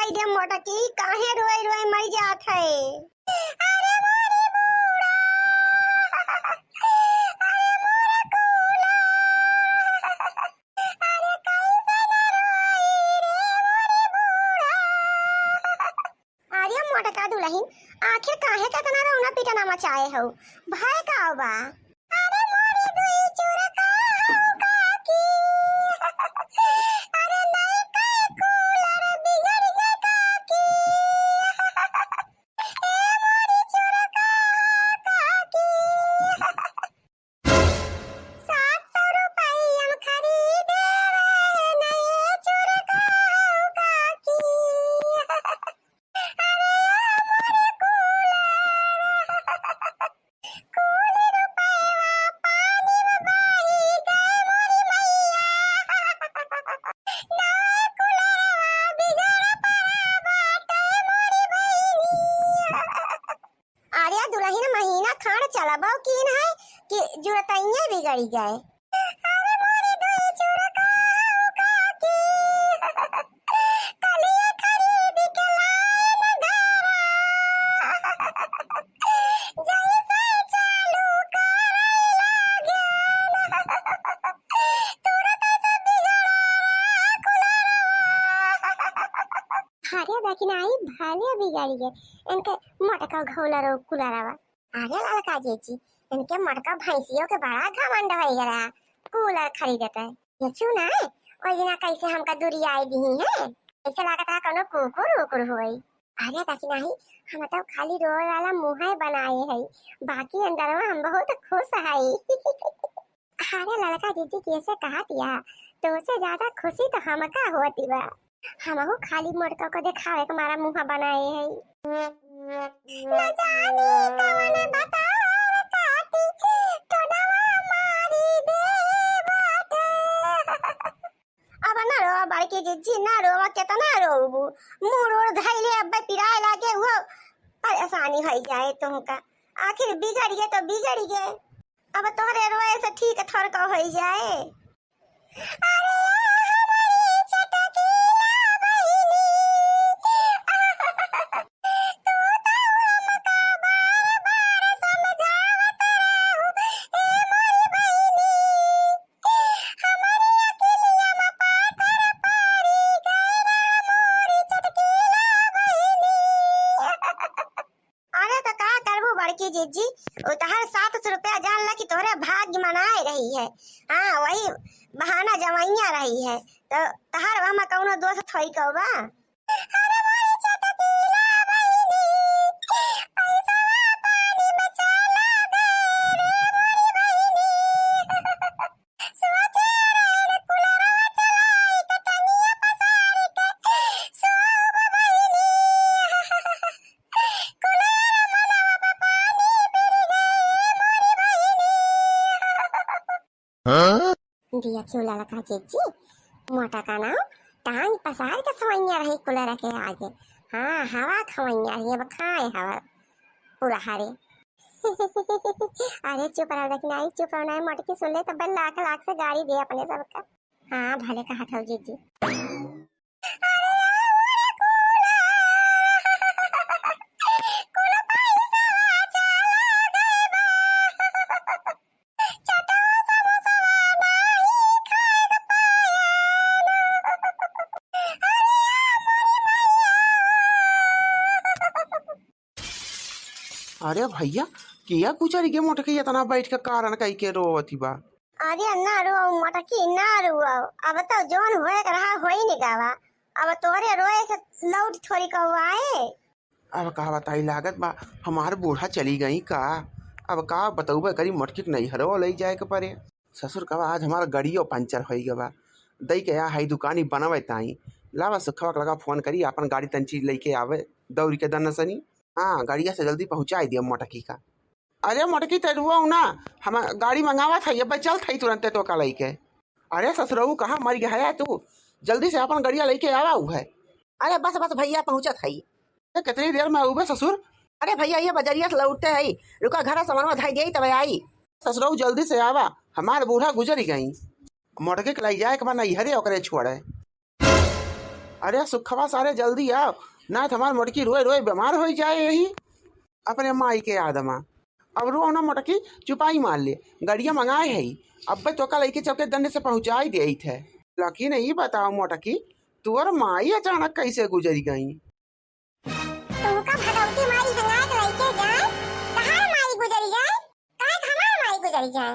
पहुंचाई दे मोटकी, काहे रोए रोए मर जात है। अरे मोरी बूढ़ा, अरे मोरा कूला, अरे कैसे न रोई रे मोरी बूढ़ा। अरे मोटका दुल्हन, आखिर काहे का तना रोना पिटना मचाए हो, भय का बा। अरे मोरी दुई चुरका हो काकी, अरे नहीं कई कूलर बिगड़ गए काकी, ए मोरी चुरका हो काकी। 700 रुपये हम खरीदे रहे नए चुरका हो काकी, आर्या दुल्हन महीना खान चला बाऊ कीन है कि जुरतइये बिगड़ी गए। अरे मोरी दुई चुरका हो काकी, कलिए खरीद के लाए न घरा, जैसे चालू करे लागेन, तुरत से बिगड़ा कुलरवा। अरे देखिन आई भाले बिगड़ी गए इनके मटका घोलरो कुलरवा। अरे लड़का जेची, इनके मटका भैंसियों के बड़ा घमंड है जरा, कूलर खरीदते है। देखियो ना ओई दिना कैसे हमका दूरी आई दी है, ऐसे लागत है कोनो कुकुर उकुर होई। अरे देखिन आई हम तो खाली रोए वाला मुंह है बनाए है, बाकी अंदर में हम बहुत खुश है। अरे लड़का जीजी कैसे कहा दिया, तो से ज्यादा खुशी तो हमका होती बा। हमहु खाली मटका को दिखावे के मारा मुंह बनाए है। न जाने कवन बतार काटी, टोनवा मारी दे बाटे। अब ना रो बड़की जीजी, ना रोवा केतना रोबू, मुंह रोड़ धइले अब पिराए लागे वो परेशानी हो जाए तुमका। आखिर बिगड़ गए तो बिगड़ गए, अब तोहरे रोए से ठीक थोड़ का हो जाए। अरे हमारी चटकीला बहिनी, तू तो हमका बार बार समझावत रहू, ए मोरी बहिनी, हमारी अकेलिया में पाथर पड़ी गए ना मोरी चटकीला बहिनी। अरे तो का करबू बड़की जीजी, उतहर 700 रुपया जान ला कि तोहरे भाग्य मनाए रही है। हाँ वही बहाना जमाइया रही है, तो तहार वहां कौनो दोस्त थोई कहबा। अरे मोरी चटकीला बहिनी, पैसा पानी में चला गए रे मोरी बहिनी, सोचे रहे कुलरवा चलाई के टंगिया पसारी के सोब बहिनी, कुलर मनवा पे पानी गिर गए मोरी बहिनी। दिया क्यों लड़का जीजी, मोटा का नाम टांग पसार के सवैया रही कुलर के आगे। हाँ हवा खवैया रही, अब खाए हवा पूरा हरे। अरे चुप रहो लेकिन आई, चुप रहो ना मोटकी, सुन ले तो बल लाख लाख से गाड़ी दे अपने सबका। हाँ भले कहा था जीजी। अरे भैया किया गुजर के मोटके इतना बैठ के कारण कई के रोवती बा। अरे ना रो मोटकी, ना रो, अब तो जोन होए रहा हो ही नहीं गावा, अब तोरे रोए से लौट थोड़ी कहवाए। अब का बताई लागत बा हमार बूढ़ा चली गई का, अब का बताऊबे करी मोटकी नहीं हरो ले जाए के परे। ससुर कहा आज हमारा गाड़ियों पंचर हो गवा, दई के या हाई दुकानी बनवे ताई लावा सुखवा लगा फोन करी अपन गाड़ी तंची लेके आवे दौड़ के दन सनी। हाँ गाड़िया से जल्दी पहुँचा दिया मोटकी का। अरे मोटकी तरुआ ना हम गाड़ी मंगावा था, ये चल थी तुरंत तो का लेके। अरे ससुरऊ कहाँ मर गया है तू, जल्दी से अपन गाड़िया लेके आवा है। अरे बस बस भैया पहुँचत है। कितनी देर में आऊबे ससुर? अरे भैया ये बजरिया से लौटते है, रुका घर सामान में धाई गई तब आई। ससुरऊ जल्दी से आवा, हमार बूढ़ा गुजर गई। मोटके के लाई जाए के बाद नैहरे ओकरे छोड़े। अरे सुखवा सारे जल्दी आओ, ना तो हमार मोटकी रोए रोए बीमार हो जाए यही अपने माई के आदमा। अब रो ना मोटकी, चुपाई मार ले, गड़िया मंगाए है अब तो कल के चौके दंडे से पहुंचाई दे थे। लकी नहीं बताओ मोटकी, तुअर माई अचानक कैसे गुजर गई? तुमका भगवती माई हंगा के लेके जाए, कहां माई गुजरी जाए, काहे हमार माई गुजरी जाए?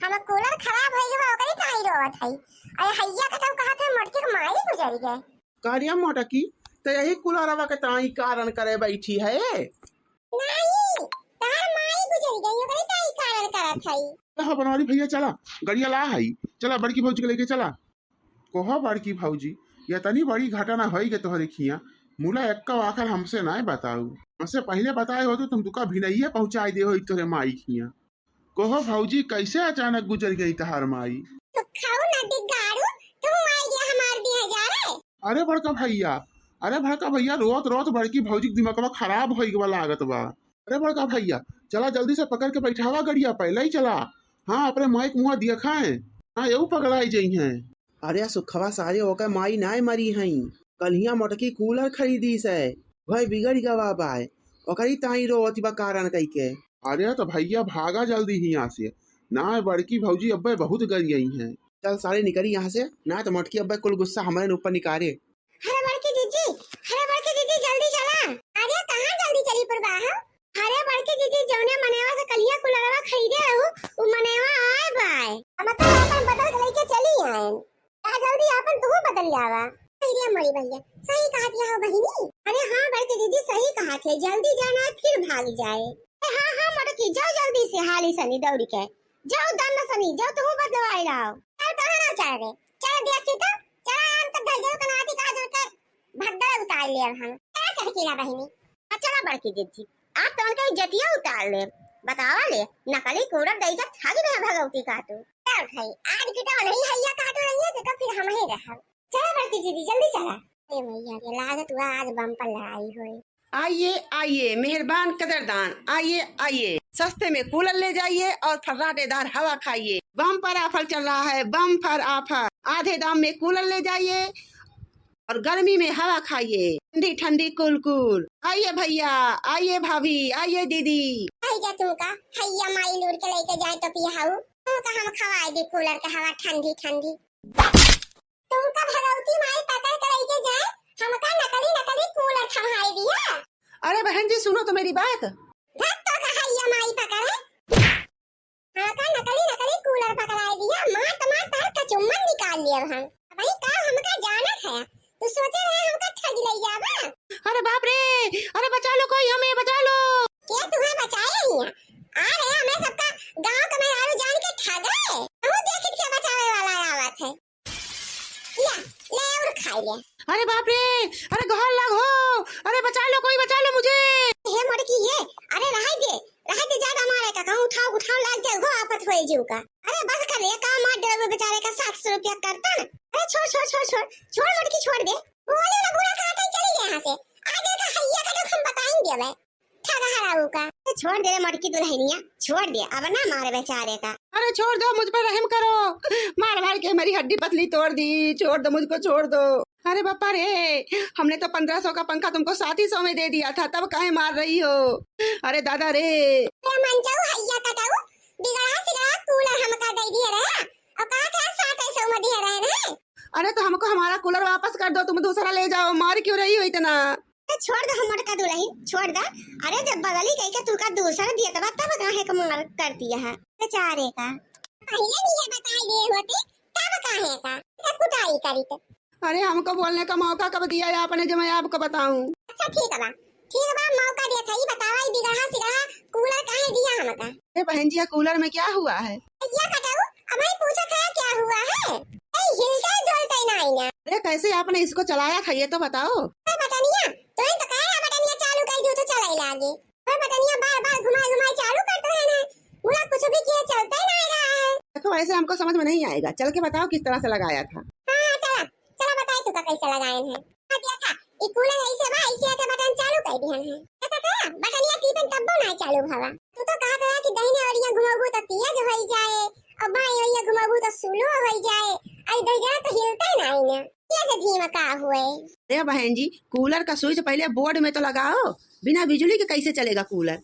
हम कूलर खराब हो गया ओकरी काई रोवत है। अरे हैया का तुम कहा थे मटकी के माई गुजरी गए। कार्या मोटकी तो यही कुलारवा के ताई कारण करे बैठी है। नहीं, तार माई गुजरी गई ओकरी काई कारण करत है। हाँ बनवारी भैया चला, गड़िया ला है, चला बड़की भौजी के लेके चला। कोहा बड़की भौजी, या तनी बड़ी घटना होई के तोहरे खिया मुला एक्का आखिर हमसे ना बताऊ, हमसे पहले बताए हो तो तुम दुका भिनैया पहुंचाई दे हो तोरे माई खिया। कोहो भौजी कैसे अचानक गुजर गई तहार माई? तो खाओ ना दिगाड़ू, तुम आई गया हमार 2000 है। अरे बड़का भैया, अरे बड़का भैया रोत रोत बड़की भौजी के दिमागवा खराब होई गवा लागत बा। अरे बड़का भैया चला जल्दी से पकड़ के बैठावा गड़िया, पहले ही चला। हाँ अपने माई के मुँह दिखा है, हाँ यू पकड़ाई जाइ है। अरे सुखवा सारे होकर माई नाय मरी हई, कलिया मोटकी कूलर खरीदी से भाई बिगड़ गवा बाय ओकरी ताई रोती बा कारण कई के। अरे तो भैया भागा जल्दी ही यहाँ से, ना बड़की भौजी अब्बे बहुत गर गई हैं। चल सारे निकली यहाँ से, ना तो मोटकी अब्बे कुल गुस्सा हमारे ऊपर निकारे। अरे बड़की दीदी जल्दी चला। अरे कहाँ जल्दी चली पर बाहर? अरे बड़की दीदी जौने मनेवा से कलिया कुलरवा खरीदे रहू उ मनेवा आए बाय, हम तो अपन बदल के लेके चली आए। आ जल्दी अपन तू बदल जावा। अरे मरी भैया सही कहा दिया हो बहिनी। अरे हाँ बड़की दीदी सही कहा थे, जल्दी जाना है फिर भाग जाए। हाँ हाँ मटकी जाओ जल्दी से, हाली सनी दौड़ी के जाओ, दम सनी जाओ, तू बदलवाई रहो। चल कहां ना चल रे, चल देखी तो चला आम का दलदल कनाती का जो के भगदड़ उतार ले हम। चला चढ़कीला बहिनी, चला बड़की दीदी आप तो उनके जतिया उतार ले, बतावा ले नकली कूड़र दई का थागी में भगवती काटू। चल भाई आज की तो नहीं हैया काटू नहीं है तो फिर हम ही रह। चला बड़की दीदी जल्दी चला। ए भैया ये लागत हुआ आज बम पर लड़ाई हुई। आइए आइए मेहरबान कदरदान, आइए आइए सस्ते में कूलर ले जाइए और फर्राटेदार हवा खाइए। बम पर ऑफर चल रहा है, बम पर ऑफर, आधे दाम में कूलर ले जाइए और गर्मी में हवा खाइए, ठंडी ठंडी कूल कूल। आइए भैया, आइए भाभी, आइए दीदी। भैया तुमका हैया माई लूर के लेके जाए तो पियाऊ, तुमका हम खवाए दी कूलर का हवा ठंडी ठंडी। तुमका भगवती माई पकड़ के लेके जाए, हमका नकली नकली कूलर खवाए दिया। अरे बहन जी सुनो तो मेरी बात। धत तो का हैया माई पकड़े, हमका नकली नकली कूलर पकड़ाए दिया। मार तार का चुम्मन निकाल लिया हम। भाई का हमका जाना है, तू सोचे रहे हमका ठग ले जावा। अरे बाप रे, अरे बचा लो कोई, हमें बचा लो। क्या तुम्हें बचाया ही है? अरे हमें सबका गांव का मेहरारू जान के ठगे, हम देखित के बचावे वाला आवत है। ले और खा ले। अरे बाप रे, अरे घर लग हो, अरे बचा लो कोई, बचा लो मुझे। हे मड़की ये, अरे रह दे ज्यादा मारे का कहूं उठाओ लाग जाए, गो आफत होए जीव का। अरे बस कर ले, काम मार डर बेचारे का 700 रुपया करता ना। अरे छोड़ मड़की छोड़ दे, बोले ना बुरा खाते चली गए यहाँ से। आगे का हैया का तो हम बताएंगे बे ठगा हराऊ का। छोड़ दे मड़की दुल्हनिया, छोड़ दे, अब ना मारे बेचारे का। अरे छोड़ दो, मुझ पर रहम करो, मार के मेरी हड्डी पतली तोड़ दी, छोड़ दो मुझको, छोड़ दो। अरे बापा रे, हमने तो 1500 का पंखा तुमको 3700 में दे दिया था, तब काहे मार रही हो? अरे दादा रे, मंचाऊ हैया कटाऊ बिगड़ा सिगड़ा कूलर हमका दे दिए रहे और कहा था 3700 में दिए रहे ना। अरे तो हमको हमारा कूलर वापस कर दो, तुम दूसरा ले जाओ, मार क्यों रही हो इतना? छोड़ दो हमर का दुल्हन, छोड़ दो। अरे जब बदली कहीं का तुमका दूसरा दिया तब तब काहे का मार कर दिया है बेचारे का। पहले भी ये बताई दिए होते तब काहे का कुटाई करी तो। अरे हमको बोलने का मौका कब दिया है आपने जो मैं आपको बताऊं? अच्छा ठीक है मौका दिया था, ये बतावा बिगड़ा सिगड़ा कूलर काहे दिया हमका? अरे बहन जी कूलर में क्या हुआ है? क्या कटाऊ अब ही पूछा था क्या हुआ है? ए हिलता डोलता ही नहीं ना। अरे कैसे आपने इसको चलाया था ये तो बताओ। बटनिया तो इन तो कहा बटनिया चालू कर दियो तो चलाई लागे, और बटनिया बार घुमाई चालू करते है ना, मुला कुछ भी किया चलता ही नहीं रहा है। देखो ऐसे हमको समझ में नहीं आएगा, चल के बताओ किस तरह से लगाया था। हां चला बताए तू का कैसे लगाए हैं। देखा ई कूलर ऐसे बा, ऐसे के बटन चालू कर दिहन है, देखा बटनिया टीपन तब ना चालू भवा। तू तो कहा था कि दाहिने ओरिया घुमाबू तो तेज होई जाए और बाएं ओरिया घुमाबू तो स्लो होई जाए, आई दहिया तो हिलता ही नहीं ना। कैसे धीमा का हुए? अरे बहन जी, कूलर का स्विच पहले बोर्ड में तो लगाओ, बिना बिजली के कैसे चलेगा कूलर?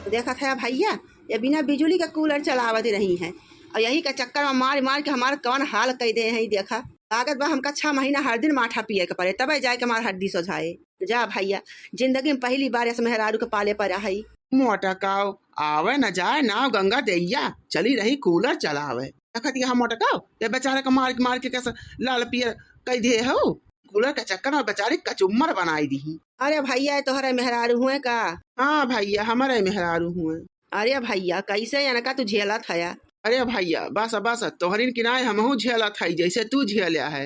देखा था भैया, ये बिना बिजली का कूलर चलावत रही है और यही का चक्कर में मार मार के हमारा कौन हाल कर दे है। देखा लागत बा हमका 6 महीना हर दिन माठा पिए के पड़े तब जाए के हमार हड्डी सोझाए। जा भैया, जिंदगी में पहली बार ऐसे मेहरारू के पाले पर है। मोटकाओ आवे न जाए नाव गंगा दैया चली रही कूलर चलावे। देखत यहाँ मोटकाओ ये बेचारे का मार मार के कैसे लाल पियर कह दिए हो। कूलर के चक्कर में बेचारे कचुम्मर बनाई दी। अरे भैया तोहरा मेहरारू हुए का? हाँ भैया हमारे मेहरारू हुए। अरे भैया कैसे अनका तू झेला था? अरे भैया बस बस तोहरीन किनाए हमहू झेला था जैसे तू झेलिया है।